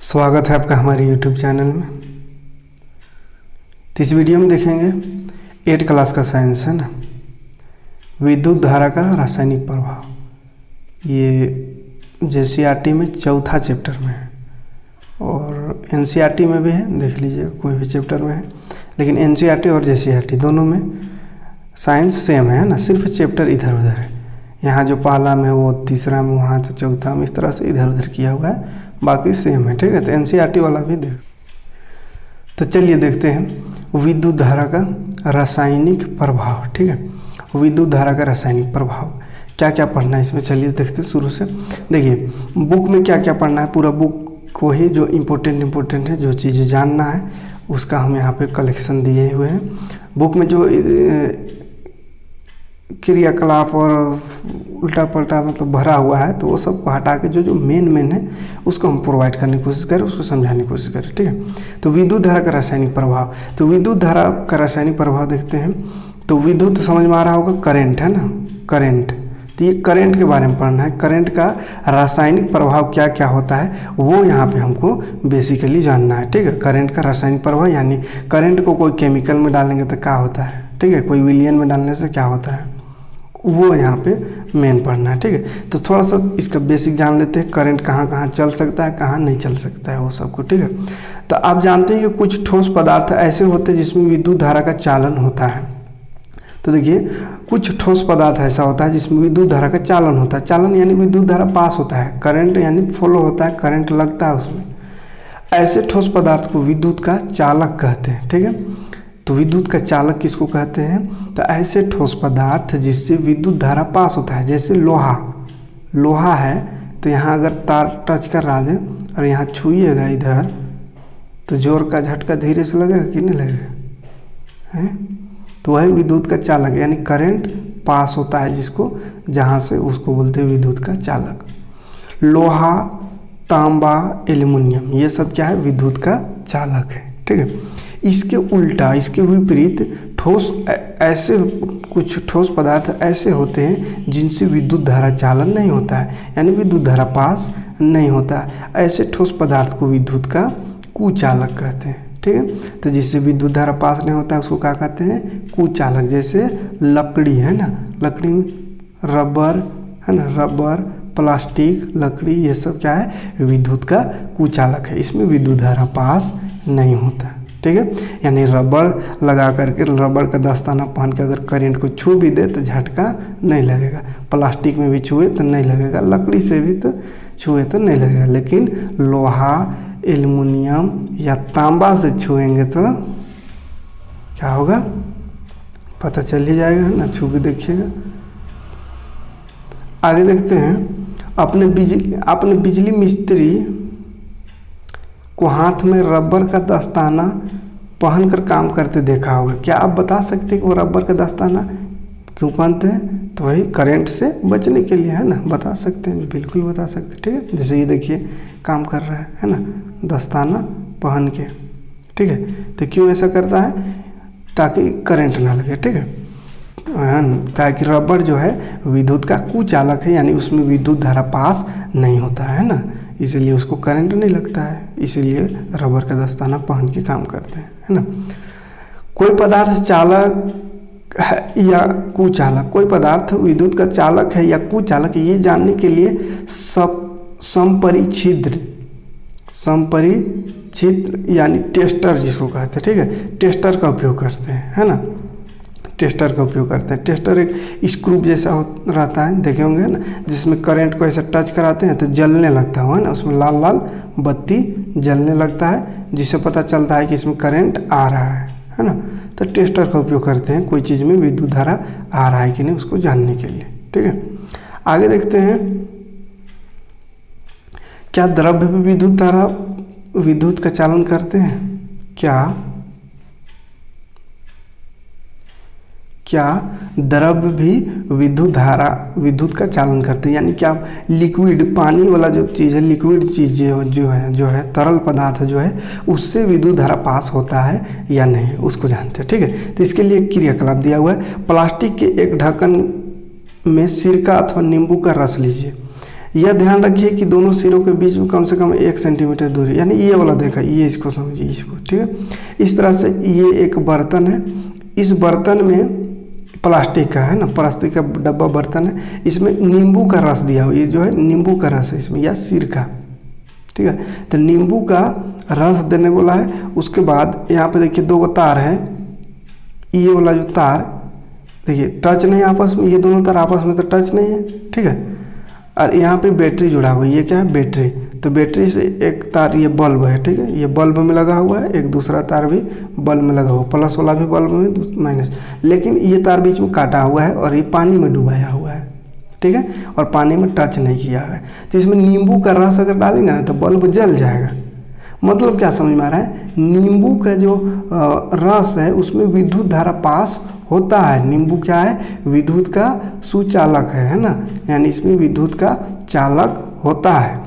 स्वागत है आपका हमारे YouTube चैनल में। तो इस वीडियो में देखेंगे 8 क्लास का साइंस है ना, विद्युत धारा का रासायनिक प्रभाव। ये JCERT में चौथा चैप्टर में है और NCERT में भी है, देख लीजिए कोई भी चैप्टर में है। लेकिन NCERT और JCERT दोनों में साइंस सेम है ना, सिर्फ चैप्टर इधर उधर है। यहाँ जो पहला में वो तीसरा में, वहाँ तो चौथा में, इस तरह से इधर उधर किया हुआ है, बाकी सेम है। ठीक है, तो NCERT वाला भी देख। तो चलिए देखते हैं विद्युत धारा का रासायनिक प्रभाव। ठीक है, विद्युत धारा का रासायनिक प्रभाव क्या क्या पढ़ना है इसमें, चलिए देखते हैं शुरू से। देखिए बुक में क्या क्या पढ़ना है, पूरा बुक को ही जो इम्पोर्टेंट है, जो चीज़ें जानना है उसका हम यहाँ पे कलेक्शन दिए हुए हैं। बुक में जो क्रियाकलाप और उल्टा पलटा मतलब भरा हुआ है, तो वो सब को हटा के जो मेन है उसको हम प्रोवाइड करने की कोशिश करें, उसको समझाने की कोशिश करें। ठीक है, तो विद्युत धारा का रासायनिक प्रभाव। तो विद्युत धारा का रासायनिक प्रभाव देखते हैं। तो विद्युत समझ में आ रहा होगा, करंट है ना, करंट। तो ये करंट के बारे में पढ़ना है। करंट का रासायनिक प्रभाव क्या क्या होता है वो यहाँ पे हमको बेसिकली जानना है। ठीक है, करंट का रासायनिक प्रभाव यानी करंट को कोई केमिकल में डालेंगे तो क्या होता है, ठीक है, कोई विलयन में डालने से क्या होता है, वो यहाँ पे मेन पढ़ना है। ठीक है, तो थोड़ा सा इसका बेसिक जान लेते हैं, करंट कहाँ कहाँ चल सकता है, कहाँ नहीं चल सकता है, वो सबको। ठीक है, तो आप जानते हैं कि कुछ ठोस पदार्थ ऐसे होते हैं जिसमें विद्युत धारा का चालन होता है। तो देखिए कुछ ठोस पदार्थ ऐसा होता है जिसमें विद्युत धारा का चालन होता है। चालन यानी विद्युत धारा पास होता है, करंट यानी फॉलो होता है, करंट लगता है उसमें। ऐसे ठोस पदार्थ को विद्युत का चालक कहते हैं। ठीक है, तो विद्युत का चालक किसको कहते हैं, तो ऐसे ठोस पदार्थ जिससे विद्युत धारा पास होता है। जैसे लोहा है, तो यहाँ अगर तार टच कर रहा है और यहाँ छुइएगा इधर, तो जोर का झटका धीरे से लगेगा कि नहीं लगेगा, है? तो वही विद्युत का चालक यानी करंट पास होता है जिसको, जहाँ से उसको बोलते हैं विद्युत का चालक। लोहा, तांबा, एल्युमिनियम, ये सब क्या है, विद्युत का चालक है। ठीक है, इसके उल्टा, इसके विपरीत ठोस ऐसे कुछ ठोस पदार्थ ऐसे होते हैं जिनसे विद्युत धारा चालन नहीं होता है, यानी विद्युत धारा पास नहीं होता है। ऐसे ठोस पदार्थ को विद्युत का कुचालक कहते हैं। ठीक है, तो जिससे विद्युत धारा पास नहीं होता है उसको क्या कहते हैं, कुचालक। जैसे लकड़ी है ना, लकड़ी में रबर है ना, रबर, प्लास्टिक, लकड़ी, ये सब क्या है, विद्युत का कुचालक है। इसमें विद्युत धारा पास नहीं होता। ठीक है, यानी रबर लगा करके, रबर का दस्ताना पहन के अगर करंट को छू भी दे तो झटका नहीं लगेगा। प्लास्टिक में भी छुए तो नहीं लगेगा, लकड़ी से भी तो छुए तो नहीं लगेगा। लेकिन लोहा, एल्युमिनियम या तांबा से छुएंगे तो क्या होगा, पता चल ही जाएगा ना, छू के देखिएगा। आगे देखते हैं, अपने बिजली मिस्त्री को हाथ में रबर का दस्ताना पहनकर काम करते देखा होगा। क्या आप बता सकते हैं कि वो रबर का दस्ताना क्यों पहनते हैं, तो वही करंट से बचने के लिए, है ना, बता सकते हैं, बिल्कुल बता सकते हैं। ठीक है, जैसे ये देखिए काम कर रहा है ना, दस्ताना पहन के। ठीक है, तो क्यों ऐसा करता है, ताकि करंट ना लगे। ठीक है, ताकि रबर जो है विद्युत का कुचालक है, यानी उसमें विद्युत धारा पास नहीं होता है ना, इसीलिए उसको करंट नहीं लगता है, इसीलिए रबर का दस्ताना पहन के काम करते हैं, है ना। कोई पदार्थ चालक है या कुचालक, कोई पदार्थ विद्युत का चालक है या कुचालक, ये जानने के लिए संपरिचित्र यानी टेस्टर जिसको कहते हैं, ठीक है, टेस्टर का उपयोग करते हैं, है ना, टेस्टर का उपयोग करते हैं। टेस्टर एक स्क्रू जैसा रहता है, देखे होंगे ना, जिसमें करंट को ऐसे टच कराते हैं तो जलने लगता है ना, उसमें लाल लाल बत्ती जलने लगता है, जिससे पता चलता है कि इसमें करंट आ रहा है ना। तो टेस्टर का उपयोग करते हैं कोई चीज़ में विद्युत धारा आ रहा है कि नहीं उसको जानने के लिए। ठीक है, आगे देखते हैं, क्या द्रव्य भी विद्युत का चालन करते हैं, क्या द्रव्य भी विद्युत का चालन करते हैं, यानी क्या लिक्विड, पानी वाला जो चीज़ है, लिक्विड चीज़ जो है तरल पदार्थ जो है, उससे विद्युत धारा पास होता है या नहीं, उसको जानते हैं। ठीक है, तो इसके लिए क्रियाकलाप दिया हुआ है। प्लास्टिक के एक ढक्कन में सिरका अथवा नींबू का रस लीजिए, यह ध्यान रखिए कि दोनों सिरों के बीच में कम से कम 1 सेंटीमीटर दूरी, यानी ये वाला देखा, ये इसको समझिए इसको, ठीक है। इस तरह से ये एक बर्तन है, इस बर्तन में प्लास्टिक का है ना, प्लास्टिक का डब्बा बर्तन है, इसमें नींबू का रस दिया हुआ, ये जो है नींबू का रस है इसमें, या सिरका, ठीक है। तो नींबू का रस देने बोला है। उसके बाद यहाँ पे देखिए 2 तार है, ये वाला जो तार देखिए टच नहीं आपस में, ये दोनों तार आपस में तो टच नहीं है, ठीक है। और यहाँ पे बैटरी जुड़ा हुआ है, ये क्या है, बैटरी। तो बैटरी से एक तार ये बल्ब है, ठीक है, ये बल्ब में लगा हुआ है, एक दूसरा तार भी बल्ब में लगा हुआ, प्लस वाला भी बल्ब में, माइनस। लेकिन ये तार बीच में काटा हुआ है और ये पानी में डुबाया हुआ है, ठीक है, और पानी में टच नहीं किया है। तो इसमें नींबू का रस अगर डालेंगे ना तो बल्ब जल जाएगा। मतलब क्या समझ में आ रहा है, नींबू का जो रस है उसमें विद्युत धारा पास होता है। नींबू क्या है, विद्युत का सुचालक है ना, यानी इसमें विद्युत का चालक होता है।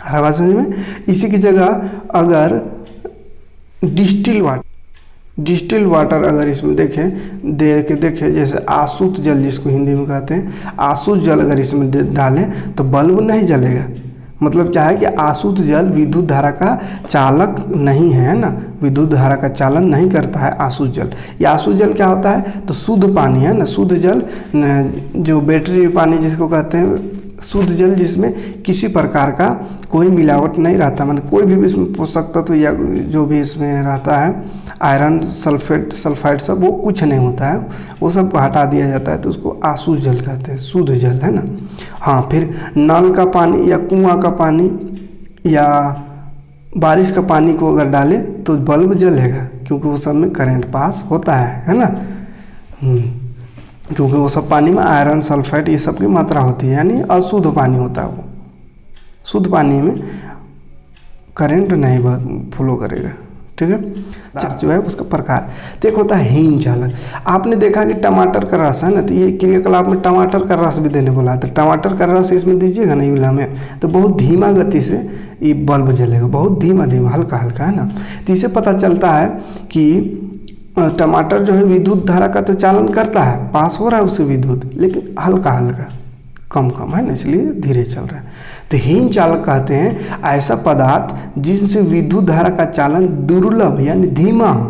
हर बात समझ में। इसी की जगह अगर डिस्टिल वाटर अगर इसमें देखें जैसे आसुत जल जिसको हिंदी में कहते हैं, आसुत जल अगर इसमें डालें तो बल्ब नहीं जलेगा। मतलब क्या है कि आसुत जल विद्युत धारा का चालक नहीं है ना, विद्युत धारा का चालन नहीं करता है आसुत जल। ये आसुत जल क्या होता है, तो शुद्ध पानी है ना, शुद्ध जल, जो बैटरी पानी जिसको कहते हैं, शुद्ध जल जिसमें किसी प्रकार का कोई मिलावट नहीं रहता, मतलब कोई भी इसमें पोषक तत्व या जो भी इसमें रहता है, आयरन, सल्फाइड सब, वो कुछ नहीं होता है, वो सब हटा दिया जाता है, तो उसको आसुत जल कहते हैं, शुद्ध जल है ना। हाँ, फिर नल का पानी या कुआं का पानी या बारिश का पानी को अगर डालें तो बल्ब जलेगा, क्योंकि वो सब में करंट पास होता है ना। क्योंकि वो सब पानी में आयरन, सल्फाइड ये सब की मात्रा होती है, यानी अशुद्ध पानी होता है। वो शुद्ध पानी में करंट नहीं फ्लो करेगा, ठीक है। जो है उसका प्रकार तो एक होता है हीन चालक। आपने देखा कि टमाटर का रस है ना, तो ये क्रियाकलाप में टमाटर का रस भी देने बोला है, तो टमाटर का रस इसमें दीजिएगा ना युला में, तो बहुत धीमा गति से ये बल्ब जलेगा, बहुत धीमा धीमा, हल्का हल्का, है ना। तो इससे पता चलता है कि टमाटर जो है विद्युत धारा का तो चालन करता है, पास हो रहा है उससे विद्युत, लेकिन हल्का हल्का, कम कम है ना, इसलिए धीरे चल रहा है। तो हीन चालक कहते हैं ऐसा पदार्थ जिनसे विद्युत धारा का चालन दुर्लभ यानी धीमा हो,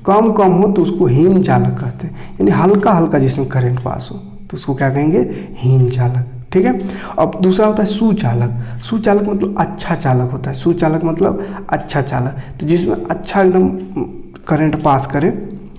कम कम हो, तो उसको हीन चालक कहते हैं। यानी हल्का हल्का जिसमें करंट पास हो तो उसको क्या कहेंगे, हीन चालक, ठीक है। अब दूसरा होता है सुचालक। सुचालक मतलब अच्छा चालक होता है, सुचालक मतलब अच्छा चालक, तो जिसमें अच्छा एकदम करंट पास करे,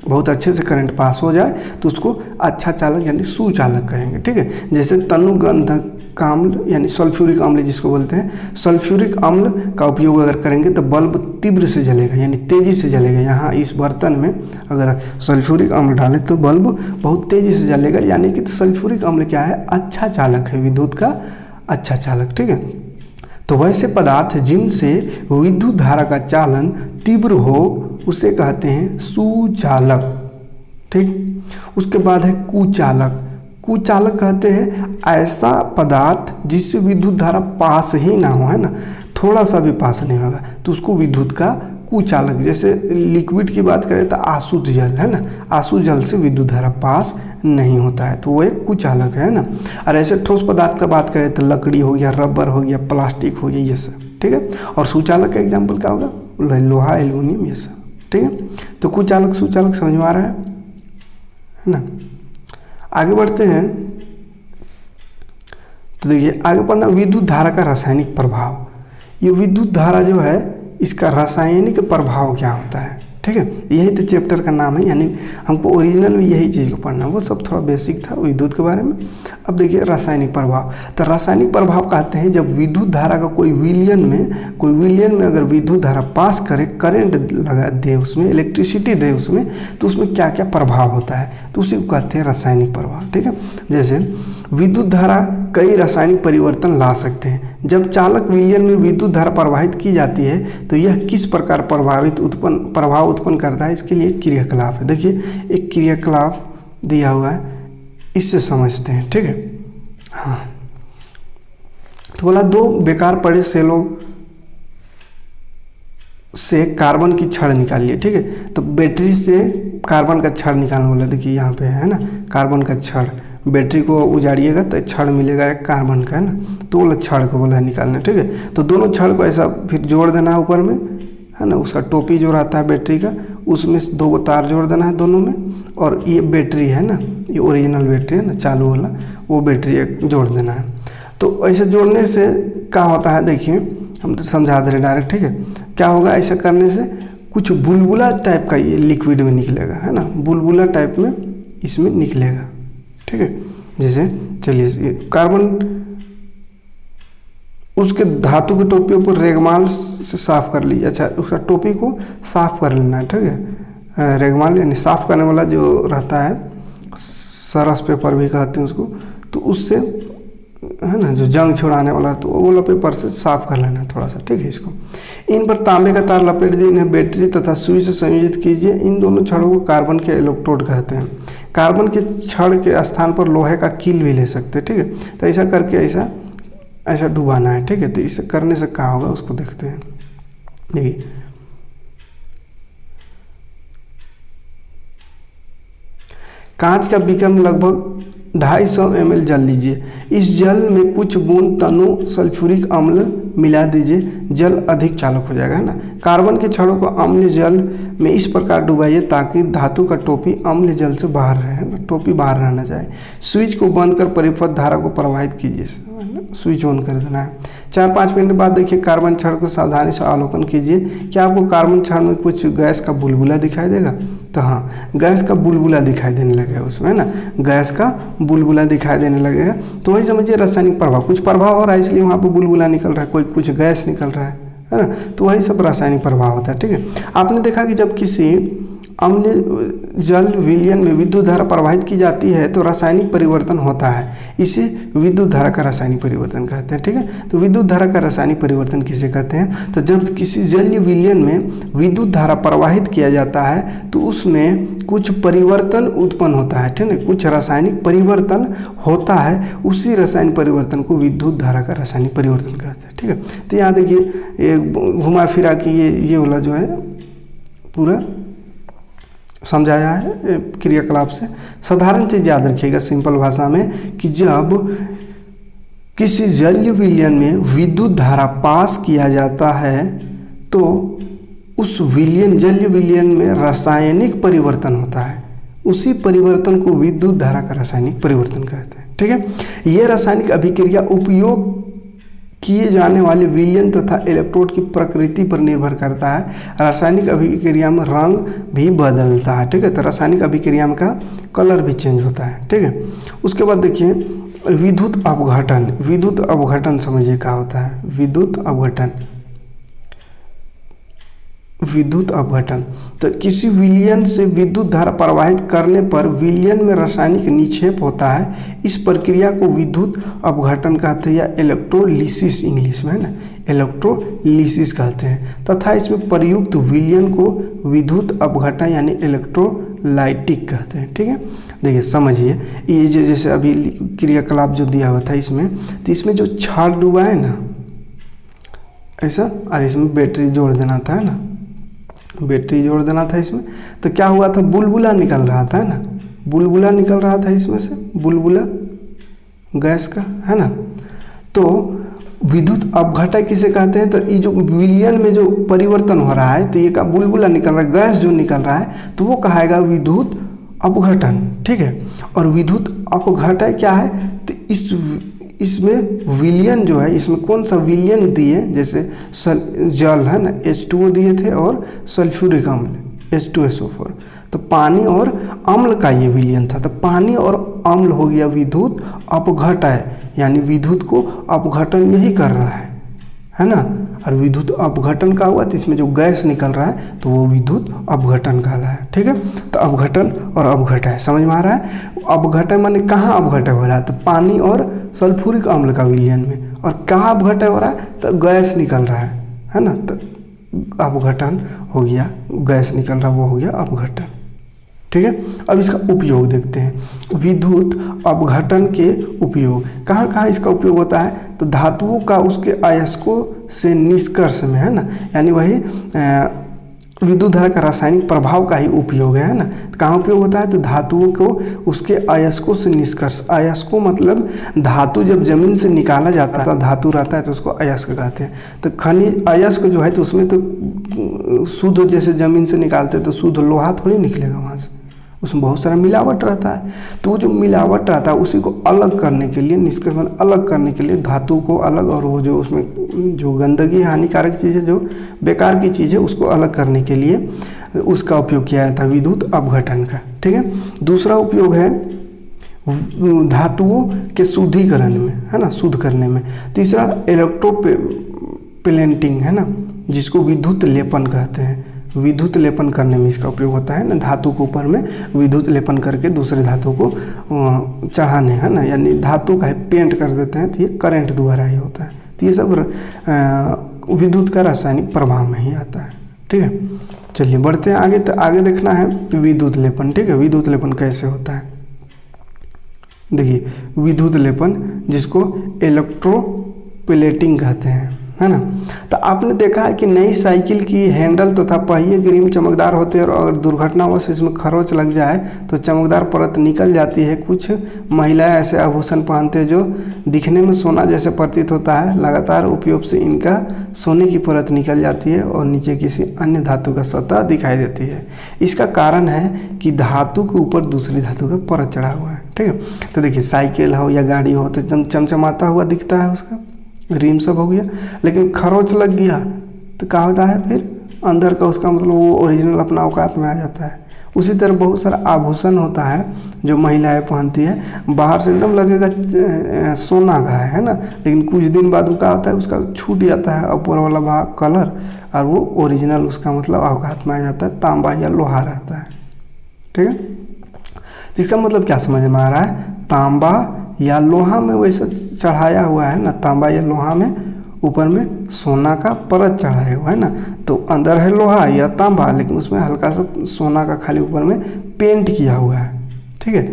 बहुत अच्छे से करंट पास हो जाए, तो उसको अच्छा चालक यानी सुचालक कहेंगे, ठीक है। जैसे तनुगंधक अम्ल यानी सल्फ्यूरिक अम्ल जिसको बोलते हैं, सल्फ्यूरिक अम्ल का उपयोग अगर करेंगे तो बल्ब तीव्र से जलेगा, यानी तेज़ी से जलेगा। यहाँ इस बर्तन में अगर सल्फ्यूरिक अम्ल डालें तो बल्ब बहुत तेज़ी से जलेगा, यानी कि सल्फ्यूरिक अम्ल क्या है, अच्छा चालक है, विद्युत का अच्छा चालक, ठीक है। तो वैसे पदार्थ जिनसे विद्युत धारा का चालन तीव्र हो उसे कहते हैं सुचालक, ठीक। उसके बाद है कुचालक। कुचालक कहते हैं ऐसा पदार्थ जिससे विद्युत धारा पास ही ना हो, है ना, थोड़ा सा भी पास नहीं होगा, तो उसको विद्युत का कुचालक। जैसे लिक्विड की बात करें तो आसुत जल है ना, आसुत जल से विद्युत धारा पास नहीं होता है, तो वो एक कुचालक है ना। और ऐसे ठोस पदार्थ का बात करें तो लकड़ी हो गया, रबर हो गया, प्लास्टिक हो गया, ये सब, ठीक है। और सुचालक का एग्जाम्पल क्या होगा, लोहा, एल्युमिनियम, ये सब, ठीक है। तो कुचालक सुचालक समझ में आ रहा है ना। आगे बढ़ते हैं तो देखिए आगे पढ़ना विद्युत धारा का रासायनिक प्रभाव। ये विद्युत धारा जो है इसका रासायनिक प्रभाव क्या होता है, ठीक है। यही तो चैप्टर का नाम है, यानी हमको ओरिजिनल में यही चीज़ को पढ़ना, वो सब थोड़ा बेसिक था विद्युत के बारे में। अब देखिए रासायनिक प्रभाव। तो रासायनिक प्रभाव कहते हैं जब विद्युत धारा का कोई विलयन में अगर विद्युत धारा पास करे, करंट लगा दे, उसमें इलेक्ट्रिसिटी दे उसमें, तो उसमें क्या क्या प्रभाव होता है, तो उसी को कहते हैं रासायनिक प्रभाव, ठीक है। जैसे विद्युत धारा कई रासायनिक परिवर्तन ला सकते हैं। जब चालक विलयन में विद्युत धारा प्रवाहित की जाती है तो यह किस प्रकार प्रभाव उत्पन्न करता है, इसके लिए क्रियाकलाप है। देखिए एक क्रियाकलाप दिया हुआ है, इससे समझते हैं, ठीक है। हाँ, तो बोला 2 बेकार पड़े सेलों से कार्बन की छड़ निकालिए, ठीक है। तो बैटरी से कार्बन का छड़ निकालने बोला, देखिए यहाँ पे है ना कार्बन का छड़, बैटरी को उजाड़िएगा तो छड़ मिलेगा एक कार्बन का, है ना, तो वो छड़ को बोला है निकालना, ठीक है। तो दोनों छड़ को ऐसा फिर जोड़ देना है ऊपर में, है ना, उसका टोपी जो रहता है बैटरी का, उसमें 2 तार जोड़ देना है दोनों में, और ये बैटरी है ना, ये ओरिजिनल बैटरी है ना चालू वाला, वो बैटरी एक जोड़ देना है। तो ऐसे जोड़ने से क्या होता है, देखिए हम तो समझा दे रहे डायरेक्ट, ठीक है। क्या होगा, ऐसा करने से कुछ बुलबुला टाइप का ये लिक्विड में निकलेगा, है ना, बुलबुला टाइप में इसमें निकलेगा, ठीक है। जैसे चलिए ये कार्बन उसके धातु के टोपियों पर रेगमाल से साफ कर लीजिए। अच्छा, उसका टोपी को साफ कर लेना है, ठीक है। रेगमाल यानी साफ करने वाला जो रहता है, सरस पेपर भी कहते हैं उसको, तो उससे, है ना, जो जंग छुड़ाने वाला तो वो वाला पेपर से साफ कर लेना है थोड़ा सा, ठीक है। इसको इन पर तांबे का तार लपेट दिए, इन्हें बैटरी तथा सुई से संयोजित कीजिए। इन दोनों छड़ों को कार्बन के इलेक्ट्रोड कहते हैं। कार्बन के छड़ के स्थान पर लोहे का कील भी ले सकते हैं, ठीक है। तो ऐसा करके ऐसा डुबाना है, ठीक है। तो इसे करने से क्या होगा उसको देखते हैं। देखिए कांच का बीकर में लगभग 250 ml जल लीजिए। इस जल में कुछ बूंद तनु सल्फ्यूरिक अम्ल मिला दीजिए, जल अधिक चालक हो जाएगा, है ना। कार्बन के छड़ों को अम्ल जल में इस प्रकार डुबाइए ताकि धातु का टोपी अम्ल जल से बाहर रहे, है ना, टोपी बाहर रहना चाहिए। स्विच को बंद कर परिपथ धारा को प्रवाहित कीजिए, स्विच ऑन कर देना है। 4-5 मिनट बाद देखिए कार्बन छड़ को सावधानी से अवलोकन कीजिए। क्या आपको कार्बन छड़ में कुछ गैस का बुलबुला दिखाई देगा? तो हाँ, गैस का बुलबुला दिखाई देने लगेगा उसमें, है ना, गैस का बुलबुला दिखाई देने लगेगा। तो वही समझिए रासायनिक प्रभाव, कुछ प्रभाव हो रहा है इसलिए वहाँ पर बुलबुला निकल रहा है, कोई कुछ गैस निकल रहा है ना। तो वही सब रासायनिक प्रभाव होता है, ठीक है। आपने देखा कि जब किसी अम्ल जल विलयन में विद्युत धारा प्रवाहित की जाती है तो रासायनिक परिवर्तन होता है, इसे विद्युत धारा का रासायनिक परिवर्तन कहते हैं, ठीक है। तो विद्युत धारा का रासायनिक परिवर्तन किसे कहते हैं? तो जब किसी जलीय विलयन में विद्युत धारा प्रवाहित किया जाता है तो उसमें कुछ परिवर्तन उत्पन्न होता है, ठीक है, कुछ रासायनिक परिवर्तन होता है, उसी रासायनिक परिवर्तन को विद्युत धारा का रासायनिक परिवर्तन कहते हैं, ठीक है। तो यहाँ देखिए घुमा फिरा कि ये वाला जो है पूरा समझाया है क्रियाकलाप से। साधारण चीज़ याद रखिएगा सिंपल भाषा में कि जब किसी जलीय विलयन में विद्युत धारा पास किया जाता है तो उस जलीय विलयन में रासायनिक परिवर्तन होता है, उसी परिवर्तन को विद्युत धारा का रासायनिक परिवर्तन कहते हैं, ठीक है। यह रासायनिक अभिक्रिया उपयोग किए जाने वाले विलयन तथा इलेक्ट्रोड की प्रकृति पर निर्भर करता है। रासायनिक अभिक्रिया में रंग भी बदलता है, ठीक है। तो रासायनिक अभिक्रिया में का कलर भी चेंज होता है, ठीक है। उसके बाद देखिए विद्युत अपघटन। विद्युत अपघटन समझिए क्या होता है। विद्युत अपघटन, विद्युत अपघटन तो किसी विलयन से विद्युत धारा प्रवाहित करने पर विलयन में रासायनिक निक्षेप होता है। इस प्रक्रिया को विद्युत अपघटन कहते हैं या इलेक्ट्रोलिसिस इंग्लिश में, है ना, इलेक्ट्रोलिसिस कहते हैं। तथा इसमें प्रयुक्त विलयन को विद्युत अपघटन यानी इलेक्ट्रोलाइटिक कहते हैं, ठीक है। देखिए समझिए ये जो जैसे अभी क्रियाकलाप जो दिया हुआ था इसमें, तो इसमें जो छड़ डूबा है ना ऐसा, और इसमें बैटरी जोड़ देना था, है ना, बैटरी जोड़ देना था इसमें। तो क्या हुआ था, बुलबुला निकल रहा था, है ना, बुलबुला निकल रहा था इसमें से, बुलबुला गैस का, है ना। तो विद्युत अपघटन किसे कहते हैं? तो ये जो विलयन में जो परिवर्तन हो रहा है तो ये का बुलबुला निकल रहा है, गैस जो निकल रहा है तो वो कहेगा विद्युत अपघटन, ठीक है। और विद्युत अपघटन क्या है? तो इसमें विलयन जो है, इसमें कौन सा विलयन दिए, जैसे जल है ना H2O दिए थे और सल्फ्यूरिक अम्ल H2SO4, तो पानी और अम्ल का ये विलयन था। तो पानी और अम्ल हो गया विद्युत अपघटन, यानी विद्युत को अपघटन यही कर रहा है ना। और विद्युत अपघटन का हुआ तो इसमें जो गैस निकल रहा है तो वो विद्युत अपघटन कहला है, ठीक है। तो अपघटन और अपघटन समझ में आ रहा है। अपघटन माने कहाँ अपघटन हो रहा है? तो पानी और सल्फ्यूरिक अम्ल का विलयन में। और कहाँ अपघटन हो रहा है? तो गैस निकल रहा है ना, तो अपघटन हो गया, गैस निकल रहा वो हो गया अपघटन, ठीक है। अब इसका उपयोग देखते हैं। विद्युत अपघटन के उपयोग कहाँ कहाँ इसका उपयोग होता है? तो धातुओं का उसके अयस्कों से निष्कर्ष में, है ना, यानी वही विद्युत धारा का रासायनिक प्रभाव का ही उपयोग है ना। तो कहाँ उपयोग होता है? तो धातुओं को उसके अयस्कों से निष्कर्ष, अयस्कों मतलब धातु जब जमीन से निकाला जाता है, धातु रहता है तो उसको अयस्क कहते हैं। तो खनिज अयस्क जो है तो उसमें तो शुद्ध, जैसे जमीन से निकालते हैं तो शुद्ध लोहा थोड़ी निकलेगा वहाँ से, उसमें बहुत सारा मिलावट रहता है। तो वो जो मिलावट रहता है उसी को अलग करने के लिए, निष्कर्षण अलग करने के लिए धातु को अलग, और वो जो उसमें जो गंदगी हानिकारक चीज़ें, जो बेकार की चीज़ें, उसको अलग करने के लिए उसका उपयोग किया जाता है विद्युत अपघटन का। ठीक है। दूसरा उपयोग है धातुओं के शुद्धिकरण में, है ना, शुद्ध करने में। तीसरा इलेक्ट्रोप्लेटिंग है ना, जिसको विद्युत लेपन कहते हैं। विद्युत लेपन करने में इसका उपयोग होता है ना, धातु के ऊपर में विद्युत लेपन करके दूसरे धातु को चढ़ाने, है ना, यानी धातु का पेंट कर देते हैं, तो ये करंट द्वारा ही होता है। तो ये सब विद्युत का रासायनिक प्रभाव में ही आता है। ठीक है, चलिए बढ़ते हैं आगे। तो आगे देखना है विद्युत लेपन। ठीक है, विद्युत लेपन कैसे होता है? देखिए, विद्युत लेपन जिसको इलेक्ट्रोप्लेटिंग कहते हैं, है ना। तो आपने देखा है कि नई साइकिल की हैंडल तथा पहिए की रिम चमकदार होते हैं, और अगर दुर्घटनावश इसमें खरोंच लग जाए तो चमकदार परत निकल जाती है। कुछ महिलाएं ऐसे आभूषण पहनते हैं जो दिखने में सोना जैसे प्रतीत होता है। लगातार उपयोग से इनका सोने की परत निकल जाती है और नीचे किसी अन्य धातु का सतह दिखाई देती है। इसका कारण है कि धातु के ऊपर दूसरी धातु का परत चढ़ा हुआ है। ठीक है, तो देखिए साइकिल हो या गाड़ी हो तो एकदम चमचमाता हुआ दिखता है, उसका रिम सब हो गया, लेकिन खरोंच लग गया तो क्या होता है? फिर अंदर का उसका मतलब वो ओरिजिनल अपना औकात में आ जाता है। उसी तरह बहुत सारा आभूषण होता है जो महिलाएं पहनती है, बाहर से एकदम लगेगा सोना का है ना, लेकिन कुछ दिन बाद वो क्या होता है, उसका छूट जाता है ऊपर वाला भाग कलर, और वो ओरिजिनल उसका मतलब औकात में आ जाता है, तांबा या लोहा रहता है। ठीक है, तो इसका मतलब क्या समझ में आ रहा है? तांबा या लोहा में वैसे चढ़ाया हुआ है ना, तांबा या लोहा में ऊपर में सोना का परत चढ़ाया हुआ है ना, तो अंदर है लोहा या तांबा, लेकिन उसमें हल्का सा सोना का खाली ऊपर में पेंट किया हुआ है। ठीक है,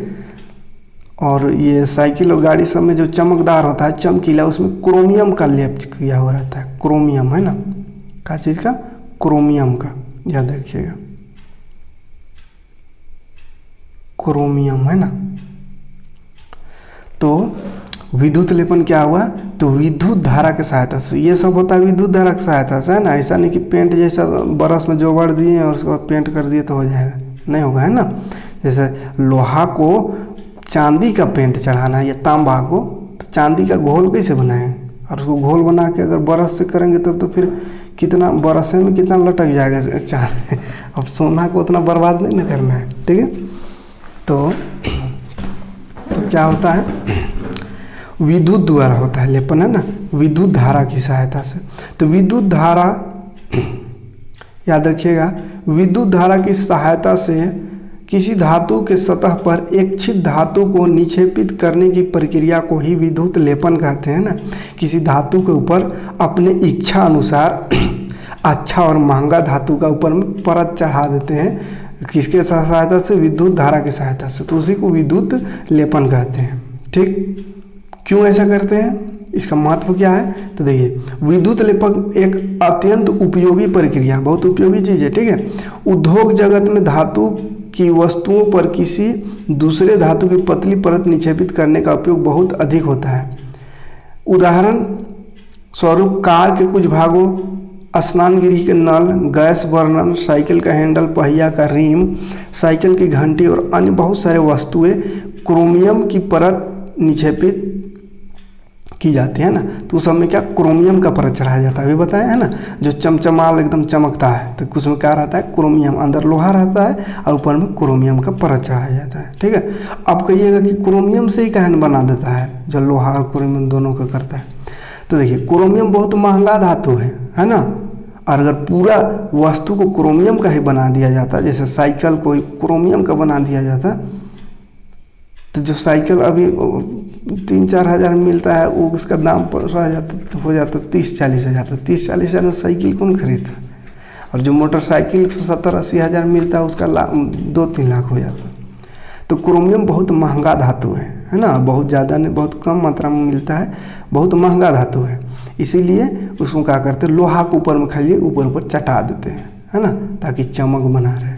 और ये साइकिल और गाड़ी सब में जो चमकदार होता है, चमकीला, उसमें क्रोमियम का लेप किया हुआ रहता है। क्रोमियम है ना, क्या चीज़ का? क्रोमियम का, याद रखिएगा, क्रोमियम है ना। तो विद्युत लेपन क्या हुआ? तो विद्युत धारा के सहायता से, ये सब होता है विद्युत धारा की सहायता से, है ना। ऐसा नहीं कि पेंट जैसा बरस में जोड़ दिए और उसके बाद पेंट कर दिए तो हो जाएगा, नहीं होगा, है ना। जैसे लोहा को चांदी का पेंट चढ़ाना है या तांबा को, तो चांदी का घोल कैसे बनाएं, और उसको घोल बना के अगर बरस से करेंगे तब तो फिर कितना बरसे में कितना लटक जाएगा चांदी। अब सोना को उतना बर्बाद नहीं ना करना है। ठीक है, तो क्या होता है? विद्युत द्वारा होता है लेपन, है ना, विद्युत धारा की सहायता से। तो विद्युत धारा, याद रखिएगा, विद्युत धारा की सहायता से किसी धातु के सतह पर इच्छित धातु को निक्षेपित करने की प्रक्रिया को ही विद्युत लेपन कहते हैं ना। किसी धातु के ऊपर अपने इच्छा अनुसार अच्छा और महंगा धातु का ऊपर में परत चढ़ा देते हैं, किसके सहायता से? विद्युत धारा की सहायता से, तो उसी को विद्युत लेपन कहते हैं। ठीक, क्यों ऐसा करते हैं? इसका महत्व क्या है? तो देखिए, विद्युत लेपन एक अत्यंत उपयोगी प्रक्रिया, बहुत उपयोगी चीज़ है। ठीक है, उद्योग जगत में धातु की वस्तुओं पर किसी दूसरे धातु की पतली परत निक्षेपित करने का उपयोग बहुत अधिक होता है। उदाहरण स्वरूप कार के कुछ भागों, स्नान गृह के नल, गैस बर्नर, साइकिल का हैंडल, पहिया का रिम, साइकिल की घंटी और अन्य बहुत सारे वस्तुएं क्रोमियम की परत निक्षेपित की जाती है ना। तो उस समय क्या क्रोमियम का परत चढ़ाया जाता है, अभी बताया है ना, जो चमचमाल एकदम चमकता है, तो उसमें क्या रहता है? क्रोमियम, अंदर लोहा रहता है और ऊपर में क्रोमियम का परत चढ़ाया जाता है। ठीक है, अब कहिएगा कि क्रोमियम से ही कहन बना देता है, जो लोहा और क्रोमियम दोनों का करता है। तो देखिए, क्रोमियम बहुत महंगा धातु है ना, और अगर पूरा वस्तु को क्रोमियम का ही बना दिया जाता, जैसे साइकिल को क्रोमियम का बना दिया जाता, तो जो साइकिल अभी 3-4 हज़ार में मिलता है, वो उसका दाम हो जाता 30-40 हज़ार। तो 30-40 हज़ार में साइकिल कौन खरीदता? और जो मोटरसाइकिल 70-80 हज़ार मिलता है, उसका 2-3 लाख हो जाता। तो क्रोमियम बहुत महंगा धातु है ना, बहुत ज़्यादा नहीं, बहुत कम मात्रा में मिलता है, बहुत महंगा धातु है। इसीलिए उसको क्या करते हैं? लोहा के ऊपर में खाली ऊपर चटा देते हैं, है ना, ताकि चमक बना रहे।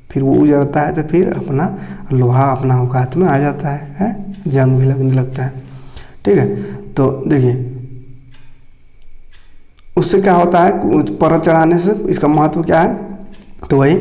फिर वो उजड़ता है तो फिर अपना लोहा अपना औकात में आ जाता है, जंग भी लगने लगता है। ठीक है, तो देखिए उससे क्या होता है, परत चढ़ाने से इसका महत्व क्या है, तो वही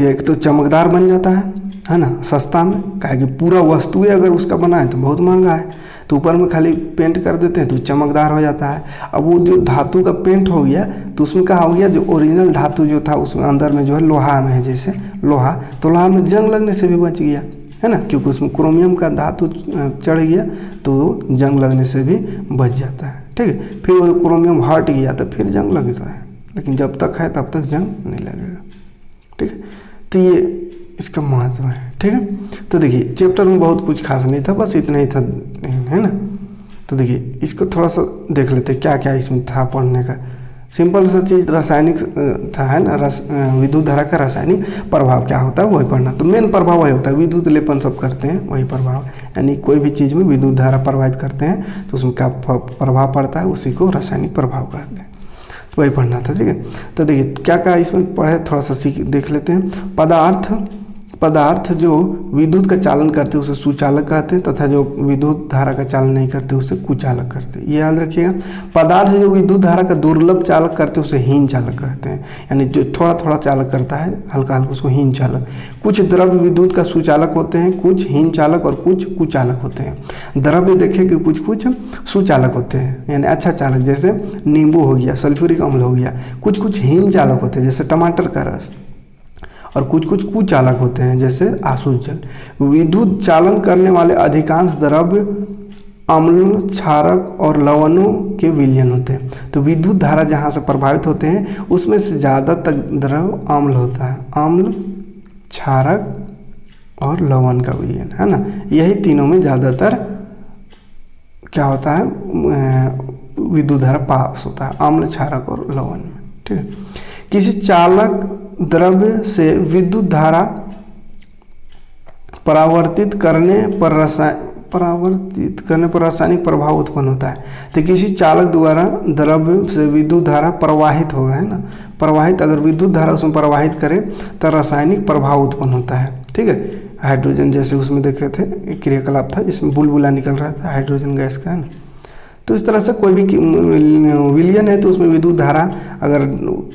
एक तो चमकदार बन जाता है ना, सस्ता में, काहे कि पूरा वस्तु अगर उसका बना है तो बहुत महंगा है, तो ऊपर में खाली पेंट कर देते हैं तो चमकदार हो जाता है। अब वो जो धातु का पेंट हो गया तो उसमें क्या हो गया, जो ओरिजिनल धातु जो था उसमें अंदर में जो है लोहा में है, जैसे लोहा, तो लोहा में जंग लगने से भी बच गया, है ना, क्योंकि उसमें क्रोमियम का धातु चढ़ गया तो जंग लगने से भी बच जाता है। ठीक है, फिर वो क्रोमियम हट गया तो फिर जंग लगता है, लेकिन जब तक है तब तक जंग नहीं लगेगा। ठीक है, तो ये इसका महत्व है। ठीक है, तो देखिए चैप्टर में बहुत कुछ खास नहीं था, बस इतना ही था, है ना। तो देखिए इसको थोड़ा सा देख लेते क्या क्या इसमें था पढ़ने का। सिंपल सा चीज़ रासायनिक था, है ना, विद्युत धारा का रासायनिक प्रभाव क्या होता है वही पढ़ना। तो मेन प्रभाव वही होता है, विद्युत लेपन सब करते हैं वही प्रभाव, यानी कोई भी चीज़ में विद्युत धारा प्रवाहित करते हैं तो उसमें क्या प्रभाव पड़ता है उसी को रासायनिक प्रभाव कहते हैं, तो वही पढ़ना था। ठीक है, तो देखिए क्या क्या इसमें पढ़े, थोड़ा सा देख लेते हैं। पदार्थ जो विद्युत का चालन करते हैं उसे सुचालक कहते हैं, तथा जो विद्युत धारा का चालन नहीं करते उसे कुचालक करते हैं। ये याद रखिएगा, पदार्थ जो विद्युत धारा का दुर्लभ चालक करते हैं उसे हीन चालक कहते हैं, यानी जो थोड़ा थोड़ा चालक करता है हल्का हल्का उसको हीन चालक। कुछ द्रव्य विद्युत का सुचालक होते हैं, कुछ हीन चालक और कुछ कुचालक होते हैं। द्रव्य देखें कि कुछ कुछ सुचालक होते हैं, यानी अच्छा चालक, जैसे नींबू हो गया, सल्फ्यूरिक अम्ल हो गया। कुछ कुछ हीन चालक होते हैं जैसे टमाटर का रस, और कुछ कुछ कुचालक होते हैं जैसे आसुत जल। विद्युत चालन करने वाले अधिकांश द्रव्य अम्ल, क्षारक और लवणों के विलयन होते हैं। तो विद्युत धारा जहाँ से प्रभावित होते हैं उसमें से ज़्यादातर द्रव्य अम्ल होता है, अम्ल, क्षारक और लवण का विलयन, है ना। यही तीनों में ज़्यादातर क्या होता है, विद्युत धारा पास होता है, अम्ल, क्षारक और लवण में। ठीक है, किसी चालक द्रव्य से विद्युत धारा परावर्तित करने पर रासायनिक प्रभाव उत्पन्न होता है। तो किसी चालक द्वारा द्रव्य से विद्युत धारा प्रवाहित होगा, है ना, प्रवाहित, अगर विद्युत धारा उसमें प्रवाहित करे तो रासायनिक प्रभाव उत्पन्न होता है। ठीक है, हाइड्रोजन जैसे उसमें देखे थे क्रियाकलाप था जिसमें बुलबुला निकल रहा था हाइड्रोजन गैस का, है ना। तो इस तरह से कोई भी विलयन है तो उसमें विद्युत धारा अगर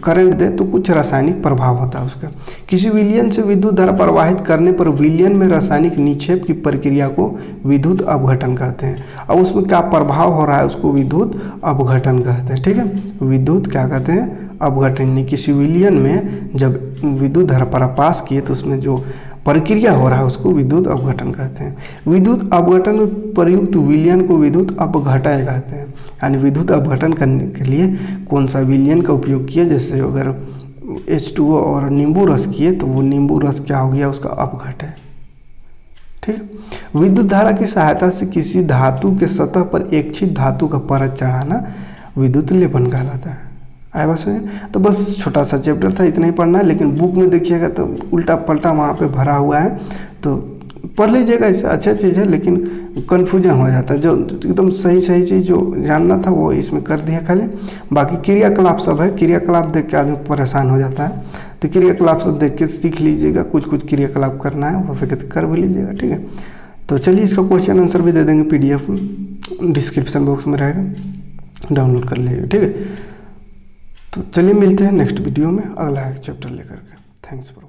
करंट दे तो कुछ रासायनिक प्रभाव होता है उसका। किसी विलयन से विद्युत धारा प्रवाहित करने पर विलयन में रासायनिक निक्षेप की प्रक्रिया को विद्युत अपघटन कहते हैं। अब उसमें क्या प्रभाव हो रहा है उसको विद्युत अपघटन कहते हैं। ठीक है, विद्युत क्या कहते हैं, अपघटन। किसी विलयन में जब विद्युत धारा पास किए तो उसमें जो प्रक्रिया हो रहा है उसको विद्युत अपघटन कहते हैं। विद्युत अपघटन में प्रयुक्त विलयन को विद्युत अपघटय कहते हैं, यानी विद्युत अपघटन करने के लिए कौन सा विलयन का उपयोग किया, जैसे अगर H2O और नींबू रस किए तो वो नींबू रस क्या हो गया, उसका अपघटय। ठीक है, विद्युत धारा की सहायता से किसी धातु के सतह पर इच्छित धातु का परत चढ़ाना विद्युत लेपन कहलाता है। आया बस, तो बस छोटा सा चैप्टर था, इतना ही पढ़ना है, लेकिन बुक में देखिएगा तो उल्टा पलटा वहाँ पे भरा हुआ है, तो पढ़ लीजिएगा, इससे अच्छा चीज़ है, लेकिन कन्फ्यूजन हो जाता है। जो एकदम सही चीज़ जो जानना था वो इसमें कर दिया खाली, बाकी क्रियाकलाप सब है, क्रियाकलाप देख के आदमी परेशान हो जाता है, तो क्रियाकलाप सब देख के सीख लीजिएगा, कुछ कुछ क्रियाकलाप करना है, हो सके तो कर भी लीजिएगा। ठीक है, तो चलिए इसका क्वेश्चन आंसर भी दे देंगे, PDF डिस्क्रिप्शन बॉक्स में रहेगा, डाउनलोड कर लीजिएगा। ठीक है, तो चलिए मिलते हैं नेक्स्ट वीडियो में अगला एक चैप्टर लेकर के। Thanks for